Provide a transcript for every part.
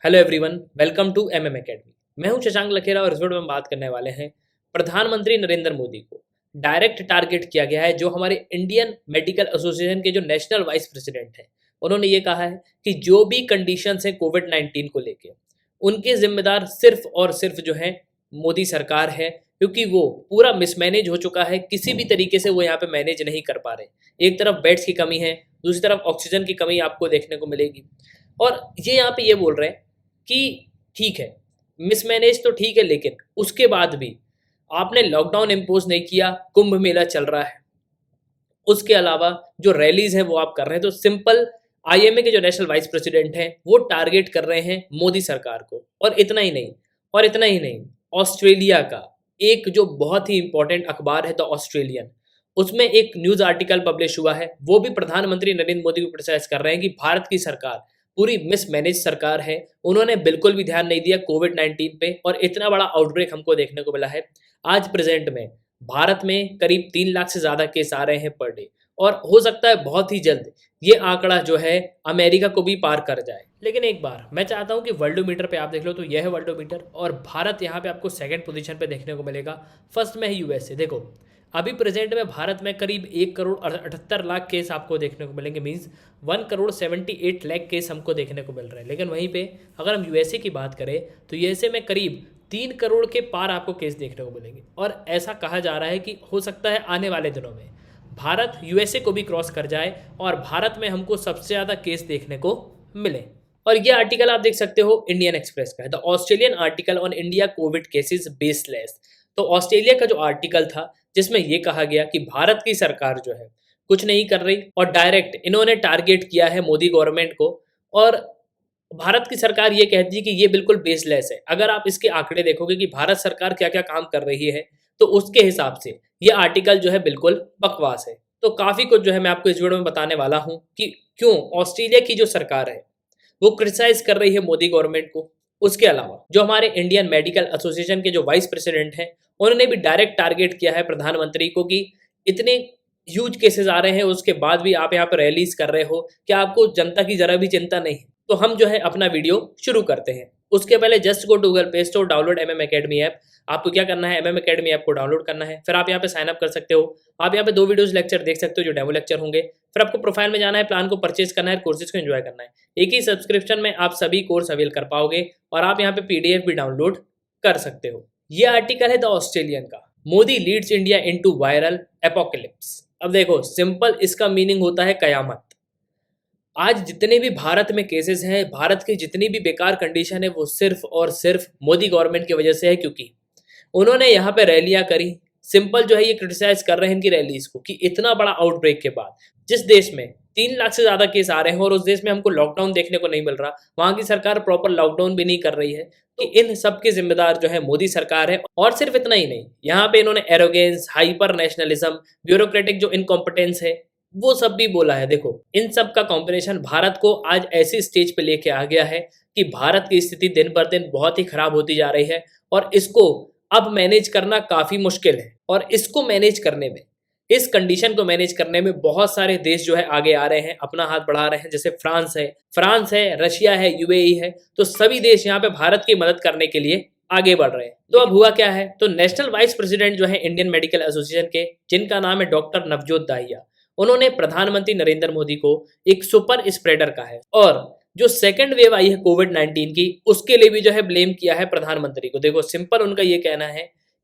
Hello everyone, welcome to MM academy. मैं हूं शशांक लखेरा और इस वीडियो में बात करने वाले हैं प्रधानमंत्री नरेंद्र मोदी को डायरेक्ट टारगेट किया गया है। जो हमारे इंडियन मेडिकल एसोसिएशन के जो नेशनल वाइस प्रेसिडेंट हैं, उन्होंने ये कहा है कि जो भी कंडीशंस हैं कोविड-19 को लेके, उनके जिम्मेदार सिर्फ और सिर्फ जो है मोदी सरकार है, क्योंकि वो पूरा मिसमैनेज हो चुका है। किसी भी तरीके से वो यहाँ पे मैनेज नहीं कर पा रहे। एक तरफ बेड्स की कमी है, दूसरी तरफ ऑक्सीजन की कमी आपको देखने को मिलेगी। और ये यहाँ पे ये बोल रहे हैं कि ठीक है, मिसमैनेज तो ठीक है, लेकिन उसके बाद भी आपने लॉकडाउन इम्पोज नहीं किया, कुंभ मेला चल रहा है, उसके अलावा जो रैलीज हैं वो आप कर रहे हैं। तो सिंपल आईएमए के जो नेशनल वाइस प्रेसिडेंट हैं वो टारगेट कर रहे हैं मोदी सरकार को। और इतना ही नहीं, ऑस्ट्रेलिया का एक जो बहुत ही इंपॉर्टेंट अखबार है द ऑस्ट्रेलियन, उसमें एक न्यूज आर्टिकल पब्लिश हुआ है। वो भी प्रधानमंत्री नरेंद्र मोदी को क्रिटिसाइज कर रहे हैं कि भारत की सरकार पूरी मिसमैनेज सरकार है। उन्होंने बिल्कुल भी ध्यान नहीं दिया कोविड-19 पे, और इतना बड़ा आउटब्रेक हमको देखने को मिला है। आज प्रेजेंट में भारत में करीब 3 लाख से ज़्यादा केस आ रहे हैं पर डे, और हो सकता है बहुत ही जल्द ये आंकड़ा जो है अमेरिका को भी पार कर जाए। लेकिन एक बार मैं चाहता हूँ कि वर्ल्डोमीटर पे आप देख लो, तो यह है वर्ल्डोमीटर, और भारत यहाँ पे आपको सेकंड पोजीशन पे देखने को मिलेगा। फर्स्ट में है यूएसए। देखो, अभी प्रेजेंट में भारत में करीब 1 करोड़ 78 लाख केस आपको देखने को मिलेंगे, मीन्स 1 करोड़ 78 लाख केस हमको देखने को मिल रहे हैं। लेकिन वहीं पे अगर हम यूएसए की बात करें तो यूएसए में करीब 3 करोड़ के पार आपको केस देखने को मिलेंगे, और ऐसा कहा जा रहा है कि हो सकता है आने वाले दिनों में भारत यूएसए को भी क्रॉस कर जाए और भारत में हमको सबसे ज़्यादा केस देखने को मिले। और ये आर्टिकल आप देख सकते हो इंडियन एक्सप्रेस का है, the Australian article on India Covid cases baseless. तो ऑस्ट्रेलिया का जो आर्टिकल था जिसमें यह कहा गया कि भारत की सरकार जो है कुछ नहीं कर रही, और डायरेक्ट इन्होंने टारगेट किया है मोदी गवर्नमेंट को। और भारत की सरकार ये कहती है कि ये बिल्कुल बेसलेस है। अगर आप इसके आंकड़े देखोगे कि भारत सरकार क्या क्या काम कर रही है, तो उसके हिसाब से ये आर्टिकल जो है बिल्कुल बकवास है। तो काफ़ी कुछ जो है मैं आपको इस वीडियो में बताने वाला हूँ कि क्यों ऑस्ट्रेलिया की जो सरकार है वो क्रिटिसाइज कर रही है मोदी गवर्नमेंट को। उसके अलावा जो हमारे इंडियन मेडिकल एसोसिएशन के जो वाइस प्रेसिडेंट हैं, उन्होंने भी डायरेक्ट टारगेट किया है प्रधानमंत्री को कि इतने ह्यूज केसेस आ रहे हैं, उसके बाद भी आप यहाँ पर रैलीज कर रहे हो, क्या आपको जनता की जरा भी चिंता नहीं? तो हम जो है अपना वीडियो शुरू करते हैं। उसके पहले just go to Google Play Store, download MM academy app. आपको क्या करना है, एमएम एकेडमी ऐप को डाउनलोड करना है, फिर आप यहाँ पे साइन अप कर सकते हो। आप यहाँ पे 2 वीडियोस लेक्चर देख सकते हो जो डेमो लेक्चर होंगे। फिर आपको प्रोफाइल में जाना है, प्लान को परचेज करना है, कोर्सेज को एंजॉय करना है। एक ही सब्सक्रिप्शन में आप सभी कोर्स अवेल कर पाओगे, और आप यहाँ पे पीडीएफ भी डाउनलोड कर सकते हो। ये आर्टिकल है द ऑस्ट्रेलियन का, Modi leads India into viral apocalypse. अब देखो, सिंपल इसका मीनिंग होता है कयामत। आज जितने भी भारत में केसेस हैं, भारत की जितनी भी बेकार कंडीशन है, वो सिर्फ और सिर्फ मोदी गवर्नमेंट की वजह से है, क्योंकि उन्होंने यहाँ पे रैलियां करी। सिंपल जो है ये क्रिटिसाइज कर रहे हैं इनकी रैलीज को कि इतना बड़ा आउटब्रेक के बाद जिस देश में 3 लाख से ज्यादा केस आ रहे हैं और उस देश में हमको लॉकडाउन देखने को नहीं मिल रहा, वहां की सरकार प्रॉपर लॉकडाउन भी नहीं कर रही है, कि इन सब के जिम्मेदार जो है मोदी सरकार है। और सिर्फ इतना ही नहीं, यहाँ पे इन्होंने एरोगेंस, हाइपर नेशनलिज्म, ब्यूरोक्रेटिक जो इनकॉम्पिटेंस है, वो सब भी बोला है। देखो, इन सब का कॉम्बिनेशन भारत को आज ऐसी स्टेज पे लेके आ गया है कि भारत की स्थिति दिन पर दिन बहुत ही खराब होती जा रही है, और इसको अब मैनेज करना काफी मुश्किल है। और इसको मैनेज करने में, इस कंडीशन को मैनेज करने में बहुत सारे देश जो है आगे आ रहे हैं, अपना हाथ बढ़ा रहे हैं। जैसे फ्रांस है, रशिया है, यूएई है। तो सभी देश यहाँ पे भारत की मदद करने के लिए आगे बढ़ रहे हैं। तो अब हुआ क्या है, तो नेशनल वाइस प्रेसिडेंट जो है इंडियन मेडिकल एसोसिएशन के, जिनका नाम है डॉक्टर नवजोत दाहिया, उन्होंने प्रधानमंत्री नरेंद्र मोदी को एक सुपर स्प्रेडर कहा है, और जो सेकंड वेव आई है कोविड-19 की, उसके लिए भी जो है ब्लेम किया है प्रधानमंत्री को। देखो, सिंपल उनका ये कहना है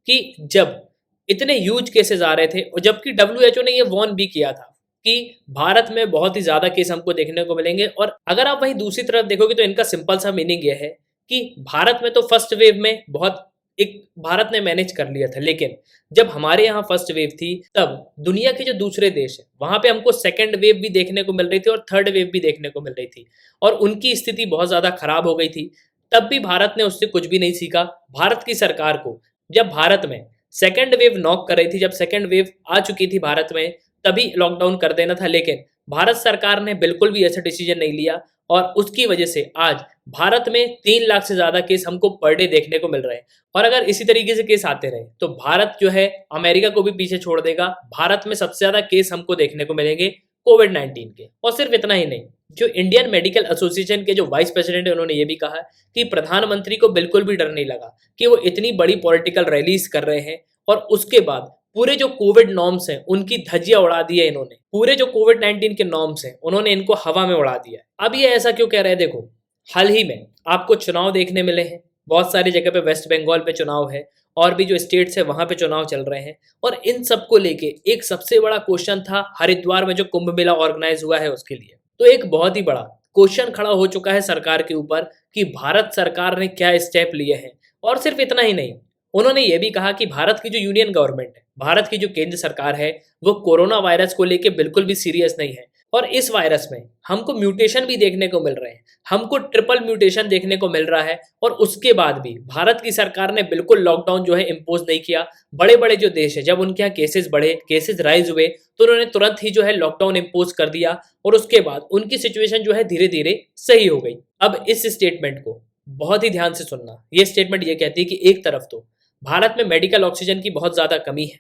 कि जब इतने ह्यूज केसेस आ रहे थे, और जबकि डब्ल्यूएचओ ने ये वार्न भी किया था कि भारत में बहुत ही ज्यादा केस हमको देखने को मिलेंगे। और अगर आप वहीं दूसरी तरफ देखोगे तो इनका सिंपल सा मीनिंग ये है कि भारत में तो फर्स्ट वेव में बहुत एक भारत ने मैनेज कर लिया था, लेकिन जब हमारे यहाँ फर्स्ट वेव थी, तब दुनिया के जो दूसरे देश है वहां पे हमको सेकंड वेव भी देखने को मिल रही थी और थर्ड वेव भी देखने को मिल रही थी, और उनकी स्थिति बहुत ज्यादा खराब हो गई थी। तब भी भारत ने उससे कुछ भी नहीं सीखा। भारत की सरकार को जब भारत में सेकंड वेव नॉक कर रही थी, जब सेकंड वेव आ चुकी थी भारत में, तभी लॉकडाउन कर देना था, लेकिन भारत सरकार ने बिल्कुल भी ऐसा डिसीजन नहीं लिया, और उसकी वजह से आज भारत में 3 लाख से ज्यादा केस हमको पर डे देखने को मिल रहे हैं। और अगर इसी तरीके से केस आते रहे तो भारत जो है अमेरिका को भी पीछे छोड़ देगा। भारत में सबसे ज्यादा केस हमको देखने को मिलेंगे कोविड-19 के। और सिर्फ इतना ही नहीं, जो इंडियन मेडिकल एसोसिएशन के जो वाइस प्रेसिडेंट है उन्होंने ये भी कहा कि प्रधानमंत्री को बिल्कुल भी डर नहीं लगा कि वो इतनी बड़ी पॉलिटिकल रैलीज कर रहे हैं और उसके बाद पूरे जो कोविड नॉर्म्स हैं उनकी धज्जियां उड़ा दी है इन्होंने। पूरे जो कोविड 19 के नॉर्म्स हैं उन्होंने इनको हवा में उड़ा दिया है। अब ये ऐसा क्यों कह रहे हैं? देखो, हाल ही में आपको चुनाव देखने मिले हैं, बहुत सारी जगह पे वेस्ट बंगाल पे चुनाव है और भी जो स्टेट्स है वहां पे चुनाव चल रहे हैं और इन सब को लेके एक सबसे बड़ा क्वेश्चन था हरिद्वार में जो कुंभ मेला ऑर्गेनाइज हुआ है उसके लिए। तो एक बहुत ही बड़ा क्वेश्चन खड़ा हो चुका है सरकार के ऊपर कि भारत सरकार ने क्या स्टेप लिए हैं। और सिर्फ इतना ही नहीं, उन्होंने ये भी कहा कि भारत की जो यूनियन गवर्नमेंट है, भारत की जो केंद्र सरकार है, वो कोरोना वायरस को लेके बिल्कुल भी सीरियस नहीं है और इस वायरस में हमको म्यूटेशन भी देखने को मिल रहे हैं, हमको ट्रिपल म्यूटेशन देखने को मिल रहा है और उसके बाद भी भारत की सरकार ने बिल्कुल लॉकडाउन जो है इम्पोज नहीं किया। बड़े बड़े जो देश है जब उनके यहाँ केसेस बढ़े, केसेस राइज हुए तो उन्होंने तुरंत ही जो है लॉकडाउन इम्पोज कर दिया और उसके बाद उनकी सिचुएशन जो है धीरे धीरे सही हो गई। अब इस स्टेटमेंट को बहुत ही ध्यान से सुनना। ये स्टेटमेंट ये कहती है कि एक तरफ तो भारत में मेडिकल ऑक्सीजन की बहुत ज्यादा कमी है,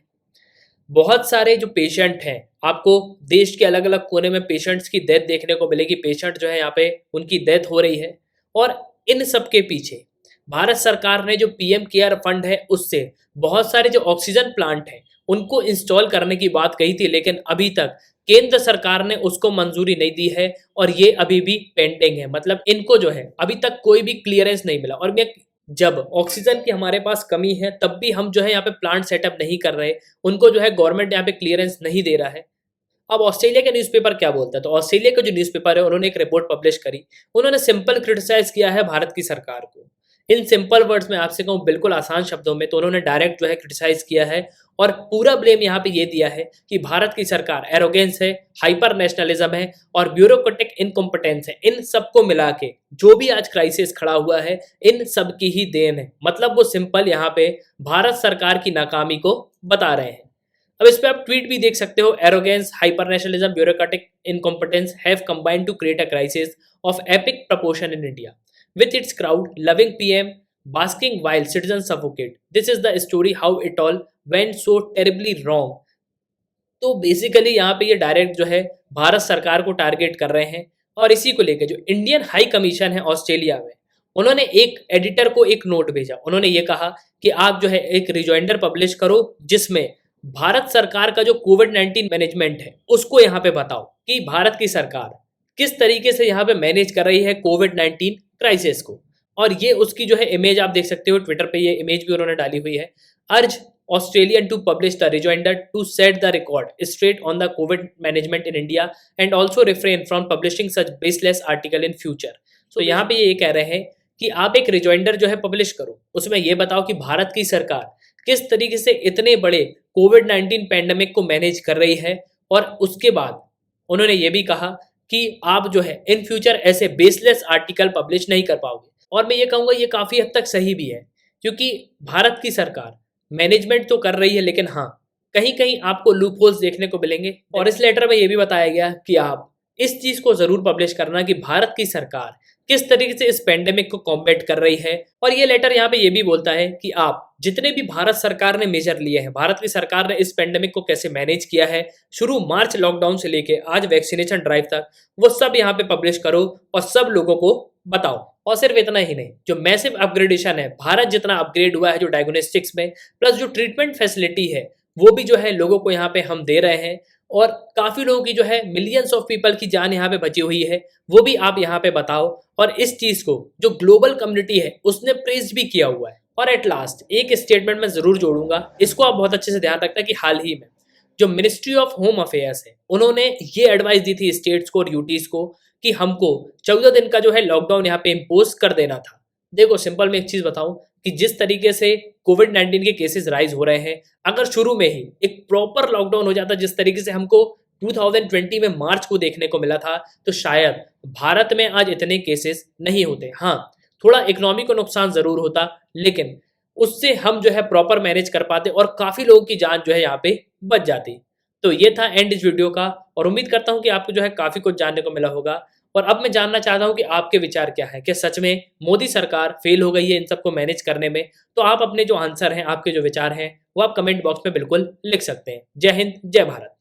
बहुत सारे जो पेशेंट हैं, आपको देश के अलग अलग कोने में पेशेंट्स की डेथ देखने को मिलेगी, पेशेंट जो है यहाँ पे उनकी डेथ हो रही है और इन सब के पीछे भारत सरकार ने जो पीएम केयर फंड है उससे बहुत सारे जो ऑक्सीजन प्लांट हैं उनको इंस्टॉल करने की बात कही थी, लेकिन अभी तक केंद्र सरकार ने उसको मंजूरी नहीं दी है और ये अभी भी पेंडिंग है। मतलब इनको जो है अभी तक कोई भी क्लियरेंस नहीं मिला और मैं जब ऑक्सीजन की हमारे पास कमी है तब भी हम जो है यहाँ पे प्लांट सेटअप नहीं कर रहे, उनको जो है गवर्नमेंट यहाँ पे क्लियरेंस नहीं दे रहा है। अब ऑस्ट्रेलिया का न्यूज़पेपर क्या बोलता है? तो ऑस्ट्रेलिया का जो न्यूज़पेपर है उन्होंने एक रिपोर्ट पब्लिश करी, उन्होंने सिंपल क्रिटिसाइज किया है भारत की सरकार को। इन सिंपल वर्ड्स में आपसे कहूँ बिल्कुल आसान शब्दों में, तो उन्होंने डायरेक्ट जो है क्रिटिसाइज किया है और पूरा ब्लेम यहाँ पे ये दिया है कि भारत की सरकार एरोगेंस है, हाइपर नेशनलिज्म है और ब्यूरोक्रेटिक इनकॉम्पिटेंस है। इन सबको मिला के जो भी आज क्राइसिस खड़ा हुआ है इन सब की ही देन है। मतलब वो सिंपल यहाँ पे भारत सरकार की नाकामी को बता रहे हैं। अब इस पे आप ट्वीट भी देख सकते हो, arrogance, hyper nationalism, bureaucratic incompetence have combined to create a crisis of epic proportion in India with its crowd loving PM basking while citizens suffocate. This is the story how it all went so terribly wrong. तो basically यहाँ पे ये direct जो है भारत सरकार को target कर रहे हैं और इसी को लेकर जो इंडियन हाई कमीशन है ऑस्ट्रेलिया में, उन्होंने एक एडिटर को एक नोट भेजा। उन्होंने ये कहा कि आप जो है एक रिजॉइंडर पब्लिश करो जिसमें भारत सरकार का जो कोविड-19 मैनेजमेंट है उसको यहाँ पे बताओ कि भारत की सरकार किस तरीके से यहाँ पे मैनेज कर रही है कोविड-19 क्राइसिस को। और ये उसकी जो है इमेज आप देख सकते हो, ट्विटर पे ये इमेज भी उन्होंने डाली हुई है। Urge Australian to publish the rejoinder to set the record straight on the covid management in India and also refrain from publishing such baseless article in future. तो यहाँ पे ये कह रहे हैं कि आप एक रिजॉइंडर जो है पब्लिश करो, उसमें ये बताओ कि भारत की सरकार किस तरीके से इतने बड़े कोविड-19 पैंडेमिक को मैनेज कर रही है। और उसके बाद उन्होंने ये भी कहा कि आप जो है इन फ्यूचर ऐसे बेसलेस आर्टिकल पब्लिश नहीं कर पाओगे। और मैं ये कहूँगा ये काफ़ी हद तक सही भी है, क्योंकि भारत की सरकार मैनेजमेंट तो कर रही है लेकिन हाँ, कहीं कहीं आपको लूप होल्स देखने को मिलेंगे। और इस लेटर में ये भी बताया गया कि आप इस चीज़ को ज़रूर पब्लिश करना कि भारत की सरकार किस तरीके से इस पेंडेमिक को कॉम्बैट कर रही है। और ये लेटर यहाँ पे ये भी बोलता है कि आप जितने भी भारत सरकार ने मेजर लिए हैं, भारत की सरकार ने इस पेंडेमिक को कैसे मैनेज किया है शुरू मार्च लॉकडाउन से लेके आज वैक्सीनेशन ड्राइव तक, वो सब यहाँ पे पब्लिश करो और सब लोगों को बताओ। और सिर्फ इतना ही नहीं, जो मैसिव अपग्रेडेशन है, भारत जितना अपग्रेड हुआ है जो डायग्नोस्टिक्स में, प्लस जो ट्रीटमेंट फैसिलिटी है वो भी जो है लोगों को यहाँ पे हम दे रहे हैं और काफ़ी लोगों की जो है मिलियंस ऑफ पीपल की जान यहाँ पे बची हुई है, वो भी आप यहाँ पे बताओ। और इस चीज़ को जो ग्लोबल कम्युनिटी है उसने प्रेज भी किया हुआ है। और एट लास्ट एक स्टेटमेंट मैं ज़रूर जोड़ूंगा, इसको आप बहुत अच्छे से ध्यान रखना कि हाल ही में जो मिनिस्ट्री ऑफ होम अफेयर्स है उन्होंने ये एडवाइस दी थी स्टेट्स को और यूटीज को कि हमको 14 दिन का जो है लॉकडाउन यहाँ पे इम्पोज कर देना था। देखो सिंपल मैं एक चीज़ बताऊं कि जिस तरीके से कोविड-19 के केसेस राइज हो रहे हैं, अगर शुरू में ही एक प्रॉपर लॉकडाउन हो जाता जिस तरीके से हमको 2020 में मार्च को देखने को मिला था, तो शायद भारत में आज इतने केसेस नहीं होते। हाँ, थोड़ा इकोनॉमी को नुकसान जरूर होता, लेकिन उससे हम जो है प्रॉपर मैनेज कर पाते और काफ़ी लोगों की जान जो है यहाँ पे बच जाती। तो ये था एंड इस वीडियो का और उम्मीद करता हूँ कि आपको जो है काफ़ी कुछ जानने को मिला होगा। और अब मैं जानना चाहता हूं कि आपके विचार क्या है, क्या सच में मोदी सरकार फेल हो गई है इन सबको मैनेज करने में? तो आप अपने जो आंसर हैं, आपके जो विचार हैं वो आप कमेंट बॉक्स में बिल्कुल लिख सकते हैं। जय हिंद, जय भारत।